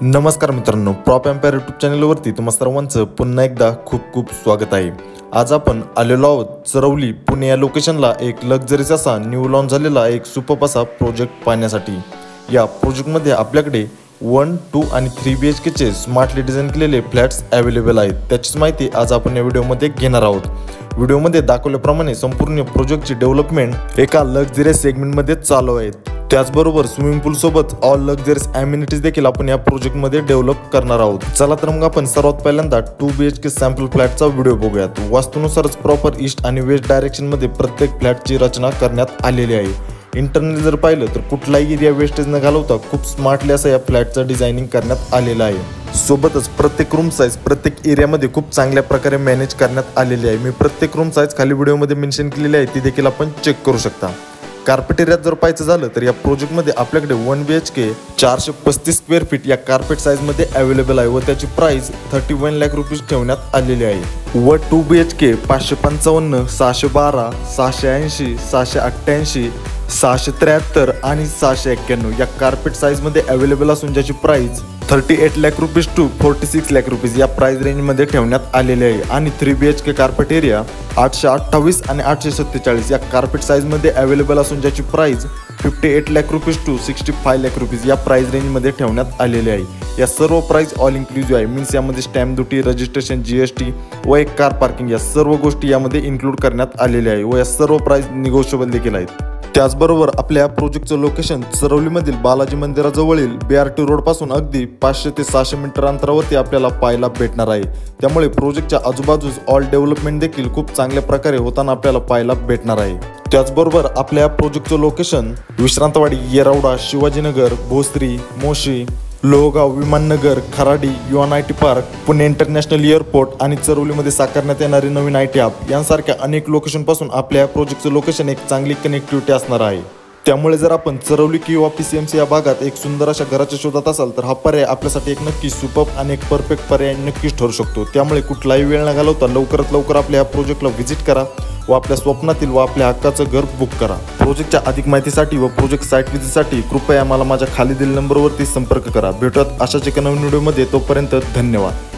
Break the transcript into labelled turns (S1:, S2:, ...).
S1: नमस्कार मित्रांनो, prop empire YouTube चॅनलवरती तुम्हा सर्वांचं पुन्हा एकदा खूप खूप स्वागत आहे। आज आपण आलेलो आहोत चरवली पुणे या लोकेशनला एक लक्झरीचा असा न्यू लॉन्च झालेला एक सुपर असा प्रोजेक्ट पाहण्यासाठी। या प्रोजेक्टमध्ये आपल्याकडे 1, 2 आणि 3 BHK चे स्मार्टली डिझाइन केलेले फ्लॅट्स अवेलेबल आहेत। त्याचीच माहिती आज आपण या व्हिडिओमध्ये घेणार आहोत। व्हिडिओमध्ये दाखवल्याप्रमाणे संपूर्ण प्रोजेक्टची डेव्हलपमेंट एका लक्झरियस सेगमेंटमध्ये चालू आहे। त्याचबरोबर स्विमिंग पूल सोबत ऑल लक्झरियस अम्युनिटीज देखील आपण या प्रोजेक्टमध्ये डेव्हलप करणार आहोत। चला तर मग आपण सर्वात पहिल्यांदा 2 BHK सॅम्पल फ्लॅटचा व्हिडिओ बघूयात। वास्तूनुसारच प्रॉपर ईस्ट आणि वेस्ट डायरेक्शनमध्ये प्रत्येक फ्लॅटची रचना करण्यात आलेली आहे। इंटरनली जर पाहिलं तर कुठलाही एरिया वेस्टेज न घालवता खूप स्मार्टली असं या फ्लॅटचं डिझायनिंग करण्यात आलेलं आहे। सोबतच प्रत्येक रूम साईज प्रत्येक एरियामध्ये खूप चांगल्या प्रकारे मॅनेज करण्यात आलेली आहे। मी प्रत्येक रूम साईज खाली व्हिडिओमध्ये मेन्शन केलेली आहे, ती देखील आपण चेक करू शकता। कार्पेट एरियात जर पाहायचं झालं तर या प्रोजेक्टमध्ये आपल्याकडे 1 BHK 435 स्क्वेअर फीट या कार्पेट साईजमध्ये अवेलेबल आहे व त्याची प्राइस 31 लाख रुपीज ठेवण्यात आलेली आहे। व 2 BHK 555, 612, 680, 688, 673 आणि 691 या कार्पेट साईजमध्ये अवेलेबल असून ज्याची price 38 lakh rupees to 46 lakh rupees या प्राइस रेंजमध्ये ठेवण्यात आलेले आहे। आणि 3 BHK कार्पेट एरिया 828 आणि 847 या कार्पेट साईजमध्ये अवेलेबल असून ज्याची price 58 lakh rupees to 65 lakh rupees या प्राइस रेंजमध्ये ठेवण्यात आलेले आहे। या सर्व प्राइस ऑल इन्क्लुसिव्ह आहे, मीन्स यामध्ये स्टॅम्प ड्युटी, रजिस्ट्रेशन, GST व एक कार पार्किंग या सर्व गोष्टी यामध्ये इन्क्लूड करण्यात आलेल्या आहे व या सर्व प्राइस निगोशिएबल देखील आहेत। त्याचबरोबर आपल्या प्रोजेक्टचं लोकेशन चरवलीमधील बालाजी मंदिराजवळील BRT रोड पासून अगदी 500 ते 600 मीटर अंतरावरती आपल्याला पाहायला भेटणार आहे। त्यामुळे प्रोजेक्टच्या आजूबाजूस ऑल डेव्हलपमेंट देखील खूप चांगल्या प्रकारे होताना आपल्याला पाहायला भेटणार आहे। त्याचबरोबर आपल्या प्रोजेक्टचं location Vishrantwadi, Yerawada, Shivajinagar, Bhosari, Moshi, Lohegaon, Vimannagar, Kharadi, UNIT park, Pune international airport आणि चरवलीमध्ये साकारण्यात येणारी नवीन IT हब यांसारख्या अनेक लोकेशनपासून आपल्या प्रोजेक्टचं लोकेशन एक चांगली कनेक्टिव्हिटी असणार आहे। त्यामुळे जर आपण चरवली किंवा PCMC या भागात एक सुंदर अशा घराच्या शोधात असाल तर हा पर्याय आपल्यासाठी एक नक्की सुपर आणि एक परफेक्ट पर्याय नक्कीच ठरू शकतो। त्यामुळे कुठलाही वेळ न घालवता लवकरात लवकर आपल्या या प्रोजेक्टला व्हिजिट करा व आपल्या स्वप्नातील व आपल्या हक्काचं घर बुक करा। प्रोजेक्टच्या अधिक माहितीसाठी व प्रोजेक्ट साईट व्हिजिटसाठी कृपया मला माझ्या खाली दिलेल्या नंबरवरती संपर्क करा। भेटूयात अशाच एका नवीन व्हिडिओमध्ये, तोपर्यंत धन्यवाद।